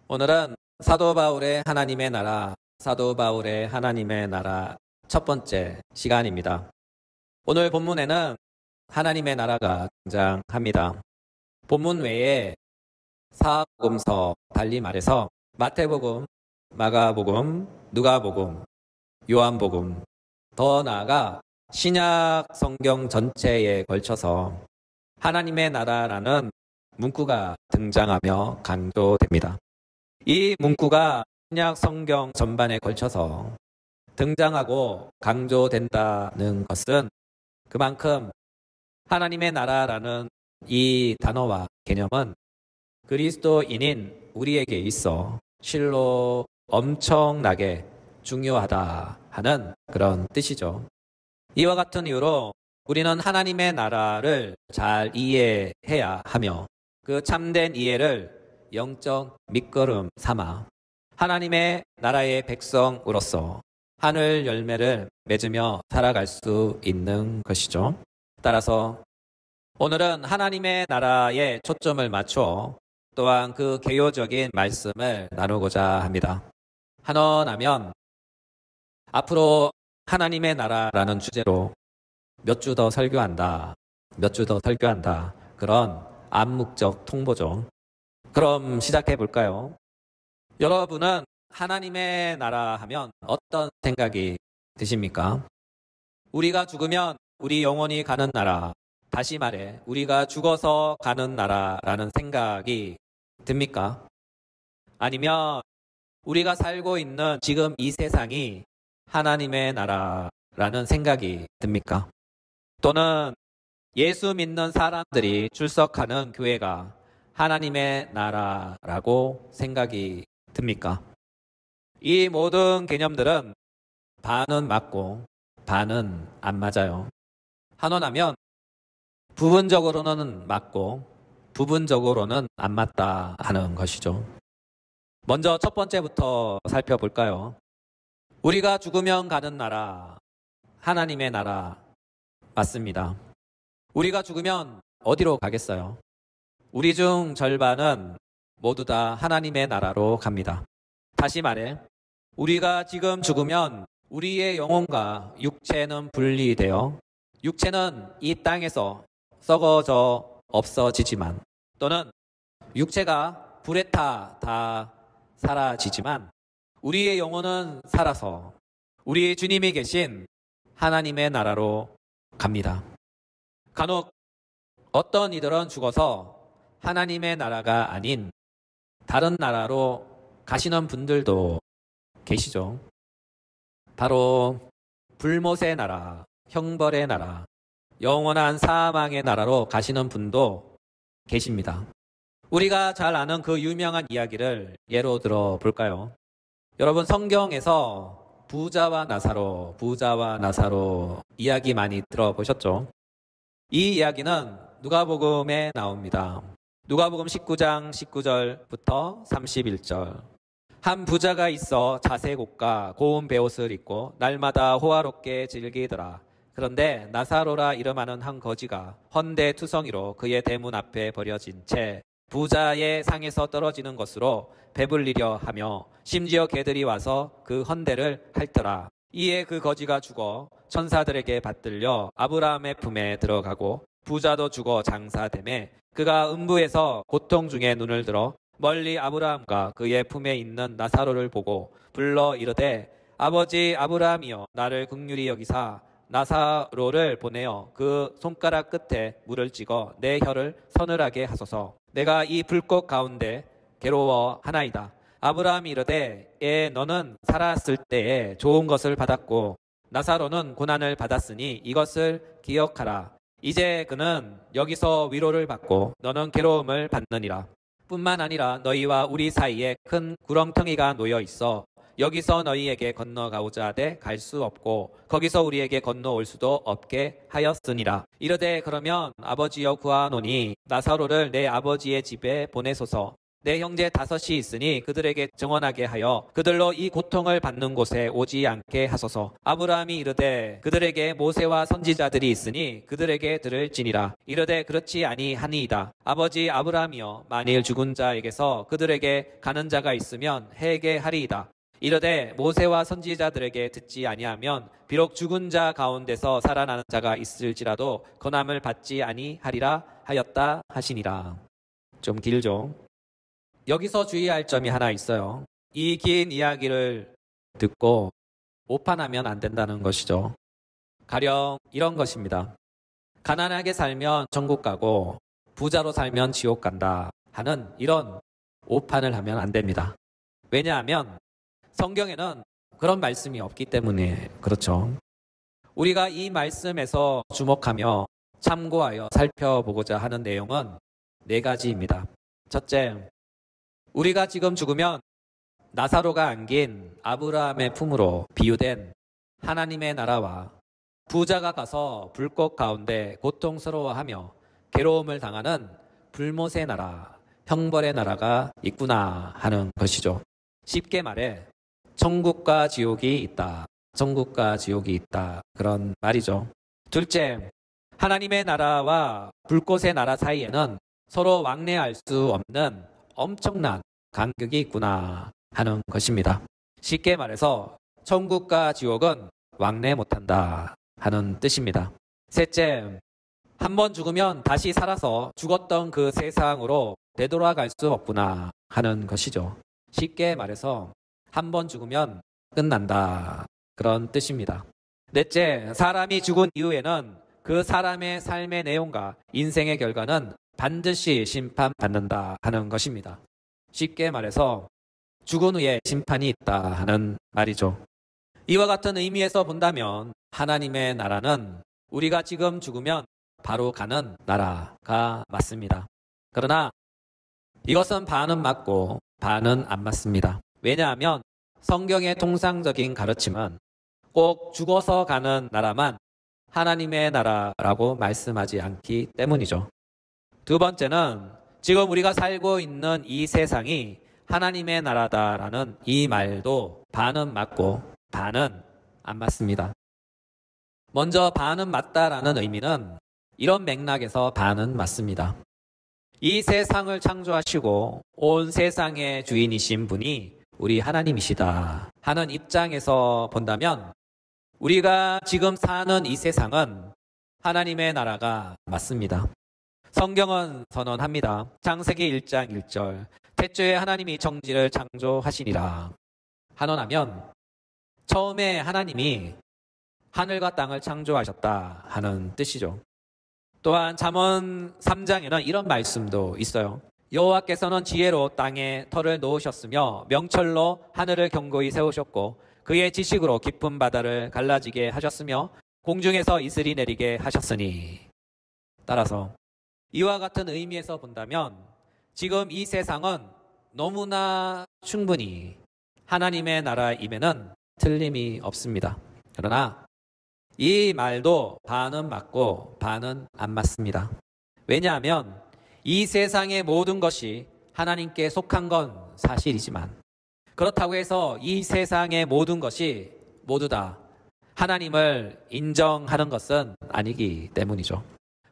오늘은 사도 바울의 하나님의 나라, 사도 바울의 하나님의 나라 첫 번째 시간입니다. 오늘 본문에는 하나님의 나라가 등장합니다. 본문 외에 사복음서, 달리 말해서 마태복음, 마가복음, 누가복음, 요한복음, 더 나아가 신약 성경 전체에 걸쳐서 하나님의 나라라는 문구가 등장하며 강조됩니다. 이 문구가 신약 성경 전반에 걸쳐서 등장하고 강조된다는 것은 그만큼 하나님의 나라라는 이 단어와 개념은 그리스도인인 우리에게 있어 실로 엄청나게 중요하다 하는 그런 뜻이죠. 이와 같은 이유로 우리는 하나님의 나라를 잘 이해해야 하며 그 참된 이해를 영적 밑거름 삼아 하나님의 나라의 백성으로서 하늘 열매를 맺으며 살아갈 수 있는 것이죠. 따라서 오늘은 하나님의 나라에 초점을 맞춰 또한 그 개요적인 말씀을 나누고자 합니다. 한원하면 앞으로 하나님의 나라라는 주제로 몇 주 더 설교한다, 몇 주 더 설교한다, 그런 암묵적 통보죠. 그럼 시작해 볼까요? 여러분은 하나님의 나라 하면 어떤 생각이 드십니까? 우리가 죽으면 우리 영혼이 가는 나라, 다시 말해 우리가 죽어서 가는 나라라는 생각이 듭니까? 아니면 우리가 살고 있는 지금 이 세상이 하나님의 나라라는 생각이 듭니까? 또는 예수 믿는 사람들이 출석하는 교회가 하나님의 나라라고 생각이 듭니까? 이 모든 개념들은 반은 맞고 반은 안 맞아요. 한원하면 부분적으로는 맞고 부분적으로는 안 맞다 하는 것이죠. 먼저 첫 번째부터 살펴볼까요? 우리가 죽으면 가는 나라, 하나님의 나라 맞습니다. 우리가 죽으면 어디로 가겠어요? 우리 중 절반은 모두 다 하나님의 나라로 갑니다. 다시 말해, 우리가 지금 죽으면 우리의 영혼과 육체는 분리되어 육체는 이 땅에서 썩어져 없어지지만 또는 육체가 불에 타 다 사라지지만 우리의 영혼은 살아서 우리 주님이 계신 하나님의 나라로 갑니다. 간혹 어떤 이들은 죽어서 하나님의 나라가 아닌 다른 나라로 가시는 분들도 계시죠. 바로 불못의 나라, 형벌의 나라, 영원한 사망의 나라로 가시는 분도 계십니다. 우리가 잘 아는 그 유명한 이야기를 예로 들어 볼까요? 여러분 성경에서 부자와 나사로 이야기 많이 들어보셨죠? 이 이야기는 누가복음에 나옵니다. 누가복음 19장 19절부터 31절. 한 부자가 있어 자색옷과 고운 베옷을 입고 날마다 호화롭게 즐기더라. 그런데 나사로라 이름하는 한 거지가 헌대투성이로 그의 대문 앞에 버려진 채 부자의 상에서 떨어지는 것으로 배불리려 하며 심지어 개들이 와서 그 헌대를 핥더라. 이에 그 거지가 죽어 천사들에게 받들려 아브라함의 품에 들어가고 부자도 죽어 장사되매 그가 음부에서 고통 중에 눈을 들어 멀리 아브라함과 그의 품에 있는 나사로를 보고 불러 이르되 아버지 아브라함이여 나를 긍휼히 여기사 나사로를 보내어 그 손가락 끝에 물을 찍어 내 혀를 서늘하게 하소서. 내가 이 불꽃 가운데 괴로워하나이다. 아브라함이 이르되 너는 살았을 때에 좋은 것을 받았고 나사로는 고난을 받았으니 이것을 기억하라. 이제 그는 여기서 위로를 받고 너는 괴로움을 받느니라. 뿐만 아니라 너희와 우리 사이에 큰 구렁텅이가 놓여 있어 여기서 너희에게 건너가고자 하되 갈 수 없고 거기서 우리에게 건너올 수도 없게 하였으니라. 이르되 그러면 아버지여 구하노니 나사로를 내 아버지의 집에 보내소서. 내 형제 5이 있으니 그들에게 증언하게 하여 그들로 이 고통을 받는 곳에 오지 않게 하소서. 아브라함이 이르되 그들에게 모세와 선지자들이 있으니 그들에게 들을지니라. 이르되 그렇지 아니하니이다. 아버지 아브라함이여, 만일 죽은 자에게서 그들에게 가는 자가 있으면 해게 하리이다. 이르되 모세와 선지자들에게 듣지 아니하면 비록 죽은 자 가운데서 살아나는 자가 있을지라도 권함을 받지 아니하리라 하였다 하시니라. 좀 길죠? 여기서 주의할 점이 하나 있어요. 이 긴 이야기를 듣고 오판하면 안 된다는 것이죠. 가령 이런 것입니다. 가난하게 살면 천국 가고 부자로 살면 지옥 간다 하는 이런 오판을 하면 안 됩니다. 왜냐하면 성경에는 그런 말씀이 없기 때문에 그렇죠. 우리가 이 말씀에서 주목하며 참고하여 살펴보고자 하는 내용은 4가지입니다. 첫째, 우리가 지금 죽으면 나사로가 안긴 아브라함의 품으로 비유된 하나님의 나라와 부자가 가서 불꽃 가운데 고통스러워하며 괴로움을 당하는 불못의 나라, 형벌의 나라가 있구나 하는 것이죠. 쉽게 말해 천국과 지옥이 있다. 천국과 지옥이 있다. 그런 말이죠. 둘째, 하나님의 나라와 불꽃의 나라 사이에는 서로 왕래할 수 없는 엄청난 간격이 있구나 하는 것입니다. 쉽게 말해서 천국과 지옥은 왕래 못한다 하는 뜻입니다. 셋째, 한번 죽으면 다시 살아서 죽었던 그 세상으로 되돌아갈 수 없구나 하는 것이죠. 쉽게 말해서 한번 죽으면 끝난다 그런 뜻입니다. 넷째, 사람이 죽은 이후에는 그 사람의 삶의 내용과 인생의 결과는 반드시 심판받는다 하는 것입니다. 쉽게 말해서 죽은 후에 심판이 있다 하는 말이죠. 이와 같은 의미에서 본다면 하나님의 나라는 우리가 지금 죽으면 바로 가는 나라가 맞습니다. 그러나 이것은 반은 맞고 반은 안 맞습니다. 왜냐하면 성경의 통상적인 가르침은 꼭 죽어서 가는 나라만 하나님의 나라라고 말씀하지 않기 때문이죠. 두 번째는 지금 우리가 살고 있는 이 세상이 하나님의 나라다라는 이 말도 반은 맞고 반은 안 맞습니다. 먼저 반은 맞다라는 의미는 이런 맥락에서 반은 맞습니다. 이 세상을 창조하시고 온 세상의 주인이신 분이 우리 하나님이시다 하는 입장에서 본다면 우리가 지금 사는 이 세상은 하나님의 나라가 맞습니다. 성경은 선언합니다. 창세기 1장 1절 태초에 하나님이 천지를 창조하시니라. 한원하면 처음에 하나님이 하늘과 땅을 창조하셨다 하는 뜻이죠. 또한 잠언 3장에는 이런 말씀도 있어요. 여호와께서는 지혜로 땅에 터를 놓으셨으며 명철로 하늘을 견고히 세우셨고 그의 지식으로 깊은 바다를 갈라지게 하셨으며 공중에서 이슬이 내리게 하셨으니. 따라서 이와 같은 의미에서 본다면 지금 이 세상은 너무나 충분히 하나님의 나라임에는 틀림이 없습니다. 그러나 이 말도 반은 맞고 반은 안 맞습니다. 왜냐하면 이 세상의 모든 것이 하나님께 속한 건 사실이지만 그렇다고 해서 이 세상의 모든 것이 모두 다 하나님을 인정하는 것은 아니기 때문이죠.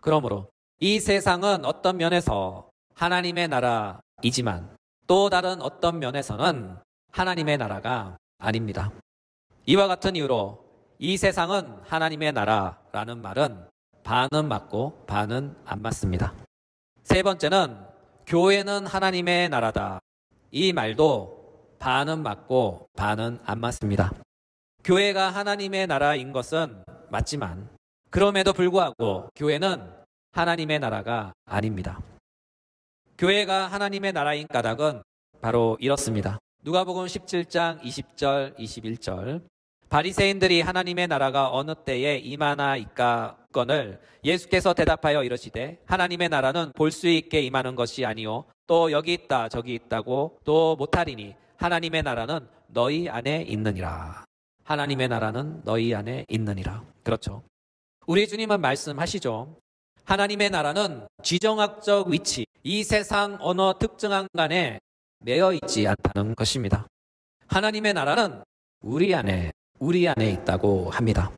그러므로 이 세상은 어떤 면에서 하나님의 나라이지만 또 다른 어떤 면에서는 하나님의 나라가 아닙니다. 이와 같은 이유로 이 세상은 하나님의 나라라는 말은 반은 맞고 반은 안 맞습니다. 세 번째는 교회는 하나님의 나라다. 이 말도 반은 맞고 반은 안 맞습니다. 교회가 하나님의 나라인 것은 맞지만 그럼에도 불구하고 교회는 하나님의 나라가 아닙니다. 교회가 하나님의 나라인 까닭은 바로 이렇습니다. 누가복음 17장 20절 21절 바리새인들이 하나님의 나라가 어느 때에 임하나이까 건을 예수께서 대답하여 이르시되 하나님의 나라는 볼 수 있게 임하는 것이 아니요 또 여기 있다 저기 있다고 또 못하리니 하나님의 나라는 너희 안에 있느니라. 하나님의 나라는 너희 안에 있느니라. 그렇죠. 우리 주님은 말씀하시죠. 하나님의 나라는 지정학적 위치, 이 세상 어느 특정 한간에 매여 있지 않다는 것입니다. 하나님의 나라는 우리 안에 있다고 합니다.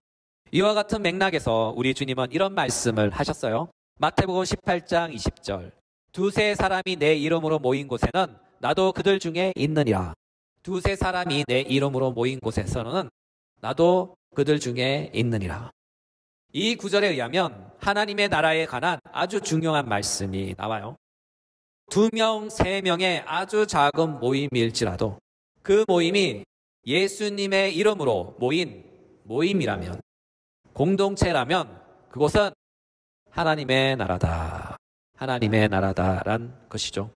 이와 같은 맥락에서 우리 주님은 이런 말씀을 하셨어요. 마태복음 18장 20절. 두세 사람이 내 이름으로 모인 곳에는 나도 그들 중에 있느니라. 두세 사람이 내 이름으로 모인 곳에서는 나도 그들 중에 있느니라. 이 구절에 의하면 하나님의 나라에 관한 아주 중요한 말씀이 나와요. 2명, 3명의 아주 작은 모임일지라도 그 모임이 예수님의 이름으로 모인 모임이라면, 공동체라면 그곳은 하나님의 나라다. 하나님의 나라다란 것이죠.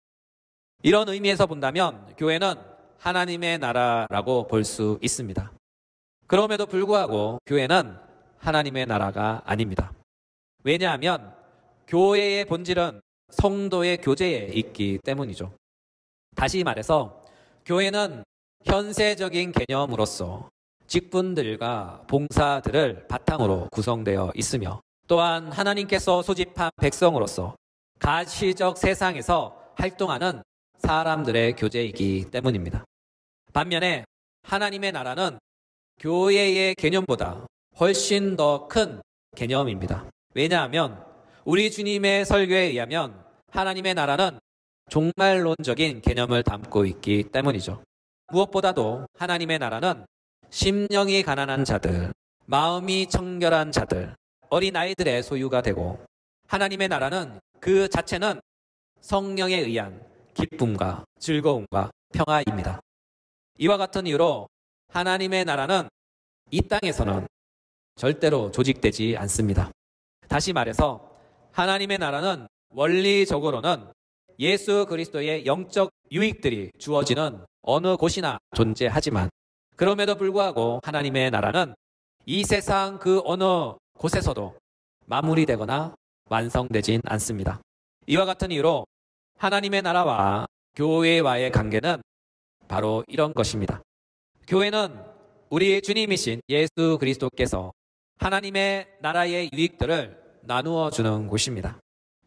이런 의미에서 본다면 교회는 하나님의 나라라고 볼 수 있습니다. 그럼에도 불구하고 교회는 하나님의 나라가 아닙니다. 왜냐하면 교회의 본질은 성도의 교제에 있기 때문이죠. 다시 말해서 교회는 현세적인 개념으로서 직분들과 봉사들을 바탕으로 구성되어 있으며, 또한 하나님께서 소집한 백성으로서 가시적 세상에서 활동하는 사람들의 교제이기 때문입니다. 반면에 하나님의 나라는 교회의 개념보다 훨씬 더 큰 개념입니다. 왜냐하면 우리 주님의 설교에 의하면 하나님의 나라는 종말론적인 개념을 담고 있기 때문이죠. 무엇보다도 하나님의 나라는 심령이 가난한 자들, 마음이 청결한 자들, 어린아이들의 소유가 되고, 하나님의 나라는 그 자체는 성령에 의한 기쁨과 즐거움과 평화입니다. 이와 같은 이유로 하나님의 나라는 이 땅에서는 절대로 조직되지 않습니다. 다시 말해서 하나님의 나라는 원리적으로는 예수 그리스도의 영적 유익들이 주어지는 어느 곳이나 존재하지만, 그럼에도 불구하고 하나님의 나라는 이 세상 그 어느 곳에서도 마무리되거나 완성되진 않습니다. 이와 같은 이유로 하나님의 나라와 교회와의 관계는 바로 이런 것입니다. 교회는 우리 주님이신 예수 그리스도께서 하나님의 나라의 유익들을 나누어 주는 곳입니다.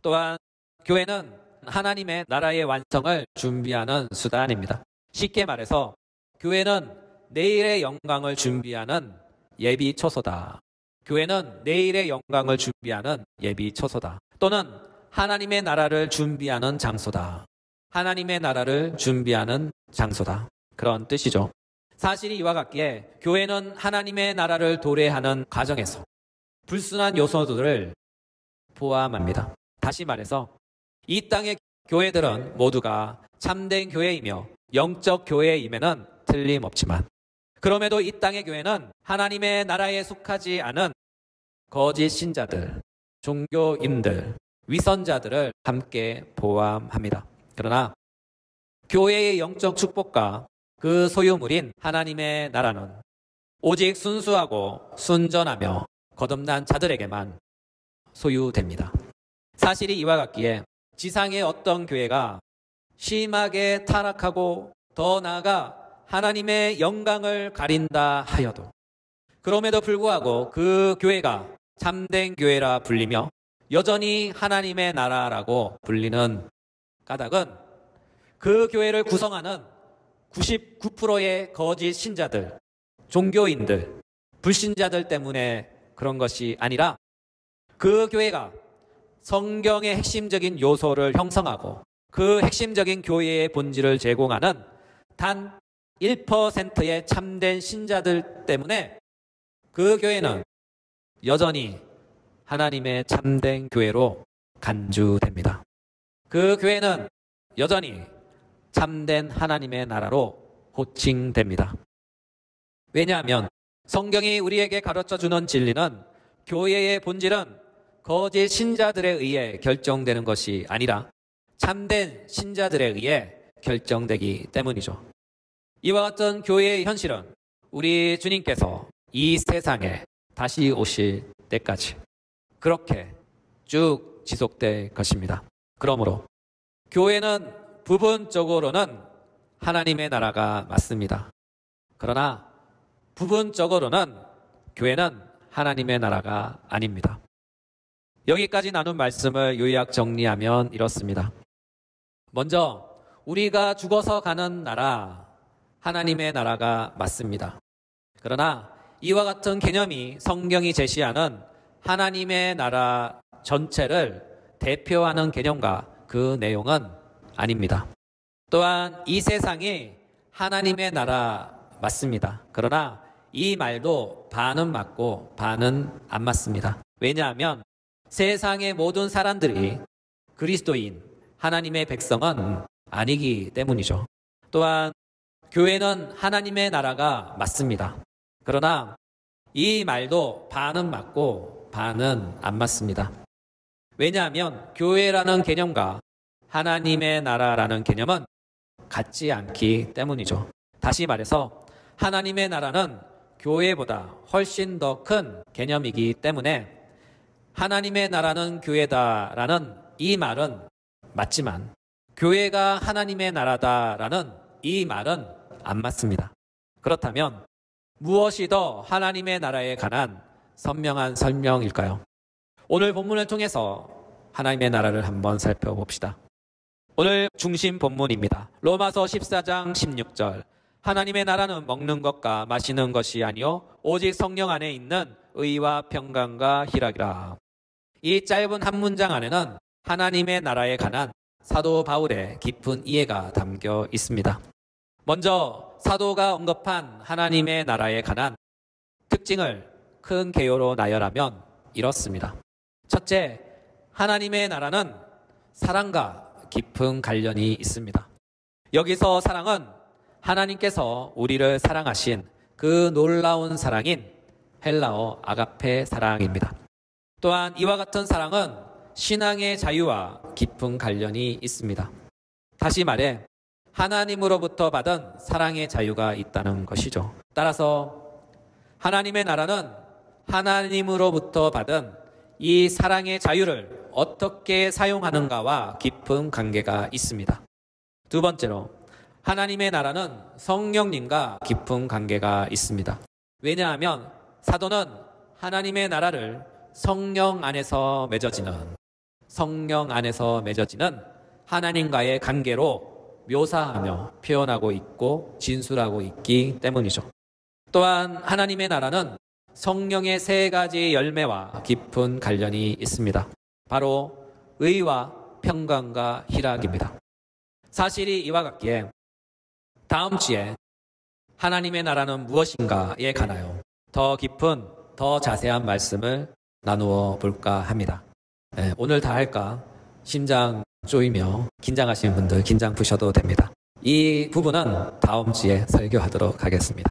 또한 교회는 하나님의 나라의 완성을 준비하는 수단입니다. 쉽게 말해서 교회는 내일의 영광을 준비하는 예비 처소다. 교회는 내일의 영광을 준비하는 예비 처소다. 또는 하나님의 나라를 준비하는 장소다. 하나님의 나라를 준비하는 장소다. 그런 뜻이죠. 사실이 이와 같기에 교회는 하나님의 나라를 도래하는 과정에서 불순한 요소들을 포함합니다. 다시 말해서 이 땅의 교회들은 모두가 참된 교회이며 영적 교회임에는 틀림없지만, 그럼에도 이 땅의 교회는 하나님의 나라에 속하지 않은 거짓 신자들, 종교인들, 위선자들을 함께 포함합니다. 그러나 교회의 영적 축복과 그 소유물인 하나님의 나라는 오직 순수하고 순전하며 거듭난 자들에게만 소유됩니다. 사실이 이와 같기에 지상의 어떤 교회가 심하게 타락하고 더 나아가 하나님의 영광을 가린다 하여도, 그럼에도 불구하고 그 교회가 참된 교회라 불리며 여전히 하나님의 나라라고 불리는 까닭은 그 교회를 구성하는 99%의 거짓 신자들, 종교인들, 불신자들 때문에 그런 것이 아니라 그 교회가 성경의 핵심적인 요소를 형성하고 그 핵심적인 교회의 본질을 제공하는 단 1%의 참된 신자들 때문에 그 교회는 여전히 하나님의 참된 교회로 간주됩니다. 그 교회는 여전히 참된 하나님의 나라로 호칭됩니다. 왜냐하면 성경이 우리에게 가르쳐주는 진리는 교회의 본질은 거짓 신자들에 의해 결정되는 것이 아니라 참된 신자들에 의해 결정되기 때문이죠. 이와 같은 교회의 현실은 우리 주님께서 이 세상에 다시 오실 때까지 그렇게 쭉 지속될 것입니다. 그러므로 교회는 부분적으로는 하나님의 나라가 맞습니다. 그러나 부분적으로는 교회는 하나님의 나라가 아닙니다. 여기까지 나눈 말씀을 요약 정리하면 이렇습니다. 먼저 우리가 죽어서 가는 나라, 하나님의 나라가 맞습니다. 그러나 이와 같은 개념이 성경이 제시하는 하나님의 나라 전체를 대표하는 개념과 그 내용은 아닙니다. 또한 이 세상이 하나님의 나라 맞습니다. 그러나 이 말도 반은 맞고 반은 안 맞습니다. 왜냐하면 세상의 모든 사람들이 그리스도인, 하나님의 백성은 아니기 때문이죠. 또한 교회는 하나님의 나라가 맞습니다. 그러나 이 말도 반은 맞고 반은 안 맞습니다. 왜냐하면 교회라는 개념과 하나님의 나라라는 개념은 같지 않기 때문이죠. 다시 말해서 하나님의 나라는 교회보다 훨씬 더 큰 개념이기 때문에 하나님의 나라는 교회다라는 이 말은 맞지만 교회가 하나님의 나라다라는 이 말은 안 맞습니다. 그렇다면 무엇이 더 하나님의 나라에 관한 선명한 설명일까요? 오늘 본문을 통해서 하나님의 나라를 한번 살펴봅시다. 오늘 중심 본문입니다. 로마서 14장 16절. 하나님의 나라는 먹는 것과 마시는 것이 아니요 오직 성령 안에 있는 의와 평강과 희락이라. 이 짧은 한 문장 안에는 하나님의 나라에 관한 사도 바울의 깊은 이해가 담겨 있습니다. 먼저 사도가 언급한 하나님의 나라에 관한 특징을 큰 개요로 나열하면 이렇습니다. 첫째, 하나님의 나라는 사랑과 깊은 관련이 있습니다. 여기서 사랑은 하나님께서 우리를 사랑하신 그 놀라운 사랑인 헬라어 아가페 사랑입니다. 또한 이와 같은 사랑은 신앙의 자유와 깊은 관련이 있습니다. 다시 말해 하나님으로부터 받은 사랑의 자유가 있다는 것이죠. 따라서 하나님의 나라는 하나님으로부터 받은 이 사랑의 자유를 어떻게 사용하는가와 깊은 관계가 있습니다. 두 번째로 하나님의 나라는 성령님과 깊은 관계가 있습니다. 왜냐하면 사도는 하나님의 나라를 성령 안에서 맺어지는 하나님과의 관계로 묘사하며 표현하고 있고 진술하고 있기 때문이죠. 또한 하나님의 나라는 성령의 세 가지 열매와 깊은 관련이 있습니다. 바로 의와 평강과 희락입니다. 사실이 이와 같기에 다음 주에 하나님의 나라는 무엇인가에 관하여 더 깊은, 더 자세한 말씀을 나누어 볼까 합니다. 오늘 다 할까? 심장 쪼이며 긴장하시는 분들 긴장 푸셔도 됩니다. 이 부분은 다음 주에 설교하도록 하겠습니다.